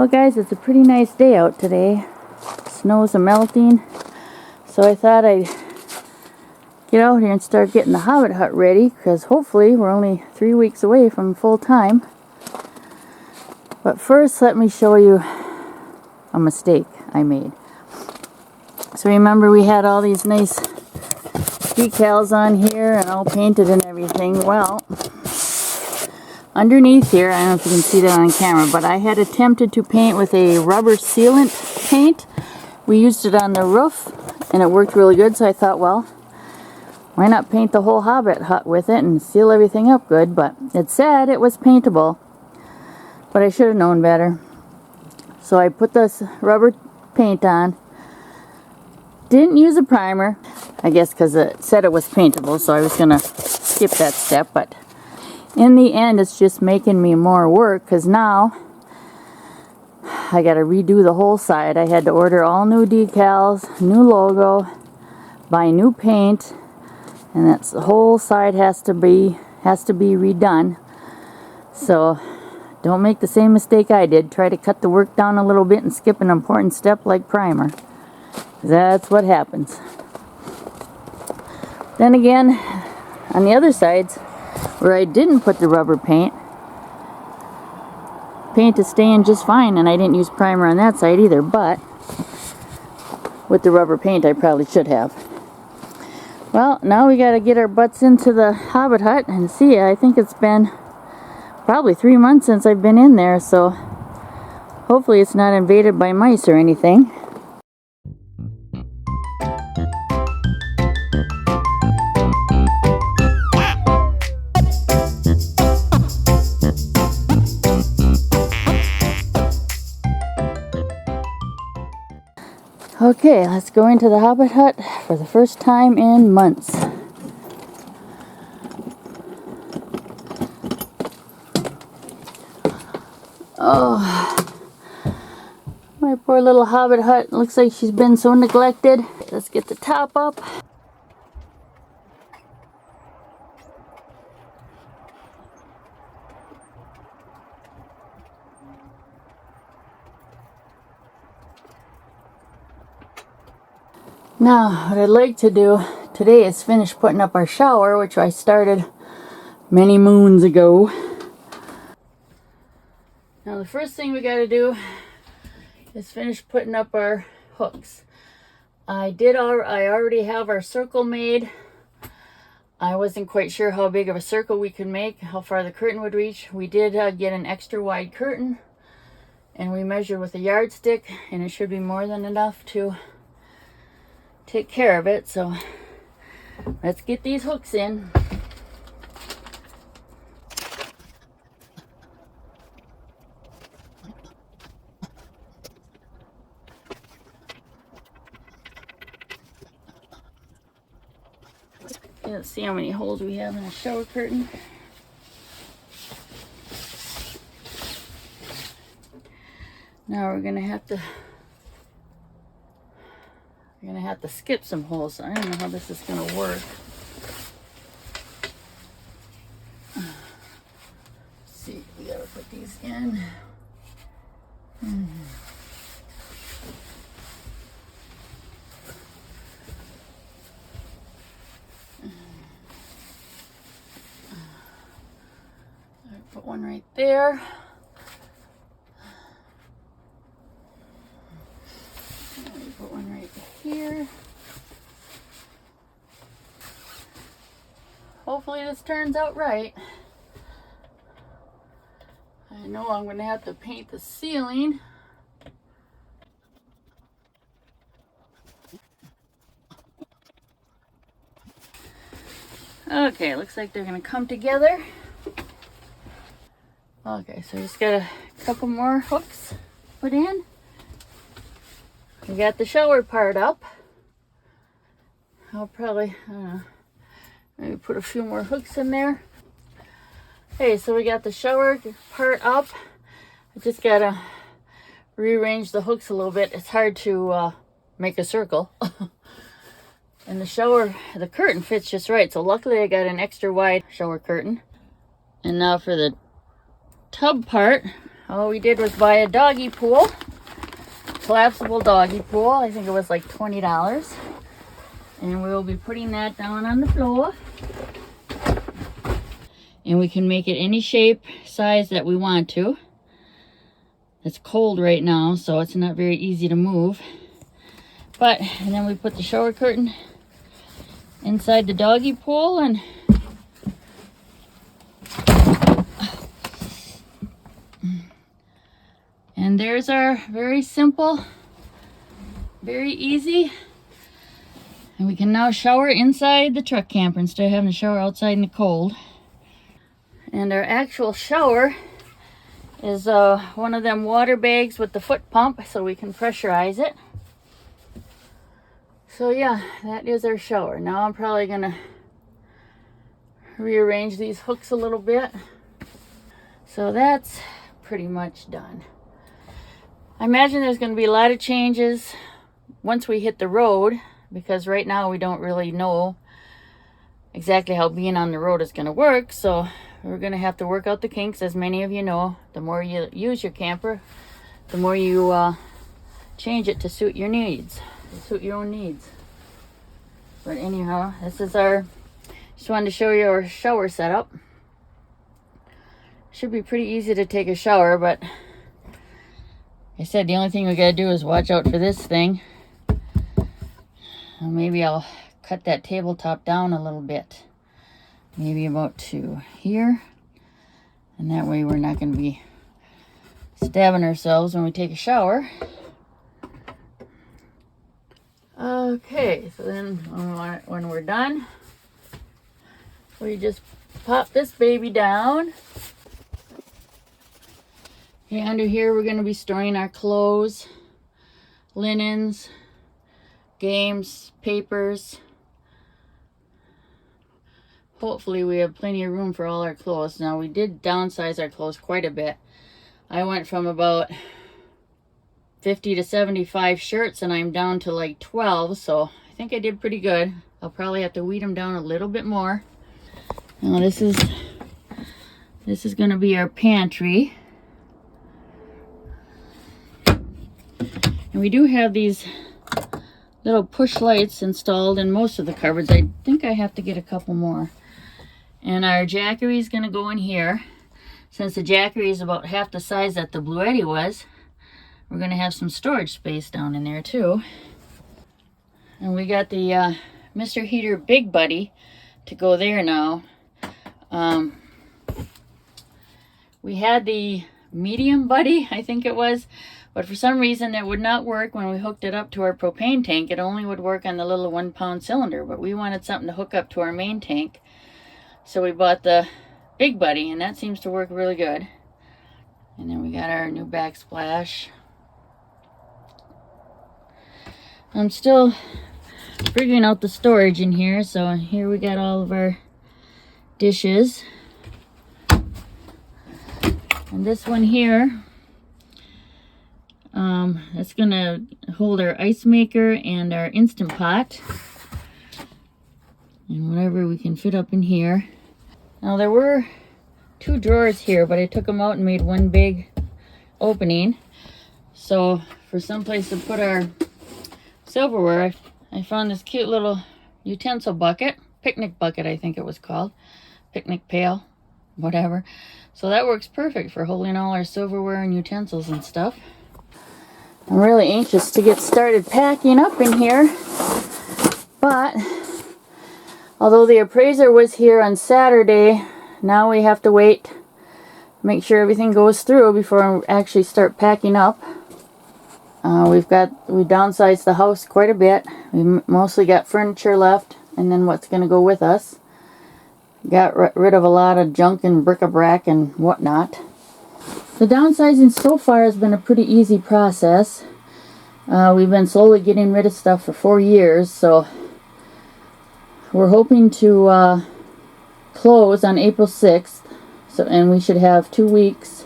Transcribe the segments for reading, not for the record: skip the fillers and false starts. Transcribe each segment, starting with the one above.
Well guys, it's a pretty nice day out today. Snow's melting. So I thought I'd get out here and start getting the Hobbit Hut ready, because hopefully we're only 3 weeks away from full time. But first let me show you a mistake I made. So remember we had all these nice decals on here and all painted and everything. Well, underneath here, I don't know if you can see that on camera, but I had attempted to paint with a rubber sealant paint. We used it on the roof and it worked really good, so I thought, well, why not paint the whole Hobbit Hut with it and seal everything up good. But it said it was paintable, but I should have known better. So I put this rubber paint on. Didn't use a primer, I guess because it said it was paintable, so I was going to skip that step. But in the end, it's just making me more work, because now I got to redo the whole side. I had to order all new decals, new logo, buy new paint, and that's the whole side has to be redone. So don't make the same mistake I did. Try to cut the work down a little bit and skip an important step like primer. That's what happens. Then again, on the other sides where I didn't put the rubber paint is staying just fine, and I didn't use primer on that side either, but with the rubber paint I probably should have. Well, now we got to get our butts into the Hobbit Hut and see. I think it's been probably 3 months since I've been in there, so hopefully it's not invaded by mice or anything. Okay, let's go into the Hobbit Hut for the first time in months. Oh, my poor little Hobbit Hut. Looks like she's been so neglected. Let's get the top up. Now, what I'd like to do today is finish putting up our shower, which I started many moons ago. Now, the first thing we got to do is finish putting up our hooks. I already have our circle made. I wasn't quite sure how big of a circle we could make, how far the curtain would reach. We did get an extra wide curtain, and we measured with a yardstick, and it should be more than enough to take care of it. So let's get these hooks in. Let's see how many holes we have in the shower curtain. Now we're gonna have to skip some holes. I don't know how this is going to work. Let's see, we got to put these in. I put one right there. Put one right here. Hopefully this turns out right. I know I'm going to have to paint the ceiling. Okay, looks like they're going to come together. Okay, so I just got a couple more hooks put in. We got the shower part up. I'll probably, maybe put a few more hooks in there. Okay, so we got the shower part up. I just gotta rearrange the hooks a little bit. It's hard to make a circle. And the curtain fits just right. So luckily I got an extra wide shower curtain. And now for the tub part, all we did was buy a doggy pool, collapsible doggy pool. I think it was like $20. And we'll be putting that down on the floor. And we can make it any shape, size that we want to. It's cold right now, so it's not very easy to move. And then we put the shower curtain inside the doggy pool, and there's our very simple, very easy. And we can now shower inside the truck camper instead of having to shower outside in the cold. And our actual shower is one of them water bags with the foot pump, so we can pressurize it. So yeah, that is our shower. Now I'm probably gonna rearrange these hooks a little bit. So that's pretty much done. I imagine there's gonna be a lot of changes once we hit the road, because right now we don't really know exactly how being on the road is gonna work. So we're gonna have to work out the kinks. As many of you know, the more you use your camper, the more you change it to suit your needs. Suit your own needs. But anyhow, this is just wanted to show you our shower setup. Should be pretty easy to take a shower, but like I said, the only thing we gotta do is watch out for this thing. Maybe I'll cut that tabletop down a little bit. Maybe about to here. And that way we're not gonna be stabbing ourselves when we take a shower. Okay, so then when we're done, we just pop this baby down. Okay, under here we're going to be storing our clothes, linens, games, papers. Hopefully we have plenty of room for all our clothes. Now we did downsize our clothes quite a bit. I went from about 50 to 75 shirts and I'm down to like 12, so I think I did pretty good. I'll probably have to weed them down a little bit more. Now this is going to be our pantry. And we do have these little push lights installed in most of the cupboards. I think I have to get a couple more. And our jackery is going to go in here. Since the jackery is about half the size that the Bluetti was, we're going to have some storage space down in there too. And we got the Mr. Heater Big Buddy to go there now. We had the Medium Buddy, I think it was, but for some reason it would not work when we hooked it up to our propane tank. It only would work on the little 1-pound cylinder, but we wanted something to hook up to our main tank. So we bought the Big Buddy, and that seems to work really good. And then we got our new backsplash. I'm still figuring out the storage in here. So here we got all of our dishes. And this one here, that's gonna hold our ice maker and our Instant Pot. And whatever we can fit up in here. Now there were 2 drawers here, but I took them out and made one big opening. So for some place to put our silverware, I found this cute little utensil bucket, picnic bucket I think it was called, picnic pail, whatever. So that works perfect for holding all our silverware and utensils and stuff. I'm really anxious to get started packing up in here, but although the appraiser was here on Saturday, now we have to wait, make sure everything goes through before we actually start packing up. We downsized the house quite a bit. We mostly got furniture left, and then what's going to go with us. Got rid of a lot of junk and bric-a-brac and whatnot. The downsizing so far has been a pretty easy process. We've been slowly getting rid of stuff for 4 years, so we're hoping to close on April 6th, and we should have 2 weeks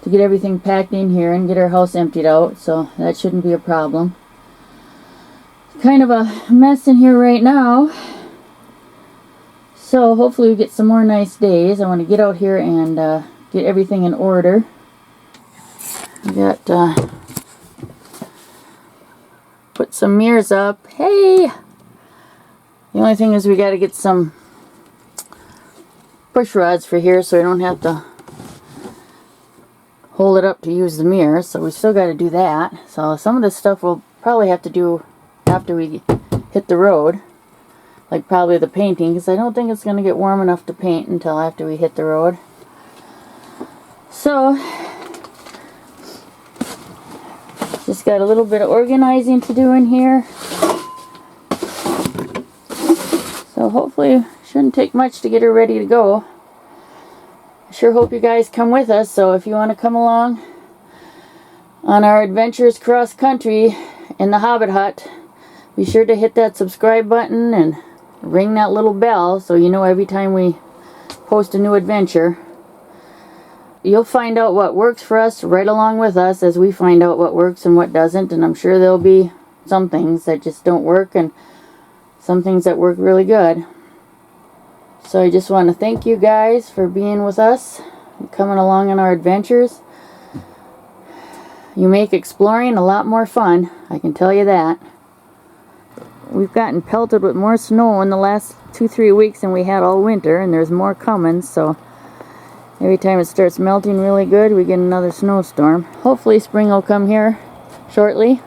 to get everything packed in here and get our house emptied out, so that shouldn't be a problem. Kind of a mess in here right now, so hopefully we get some more nice days. I want to get out here and get everything in order. We got put some mirrors up. Hey! The only thing is we got to get some push rods for here so I don't have to hold it up to use the mirror. So we still got to do that. So some of this stuff we'll probably have to do after we hit the road. Like probably the painting, because I don't think it's going to get warm enough to paint until after we hit the road. So, just got a little bit of organizing to do in here. So hopefully shouldn't take much to get her ready to go. I sure hope you guys come with us. So if you want to come along on our adventures cross country in the Hobbit Hut, be sure to hit that subscribe button and ring that little bell so you know every time we post a new adventure. You'll find out what works for us right along with us as we find out what works and what doesn't, and I'm sure there'll be some things that just don't work and some things that work really good. So I just want to thank you guys for being with us and coming along on our adventures. You make exploring a lot more fun, I can tell you that. We've gotten pelted with more snow in the last 2-3 weeks than we had all winter, and there's more coming, so every time it starts melting really good, we get another snowstorm. Hopefully spring will come here shortly.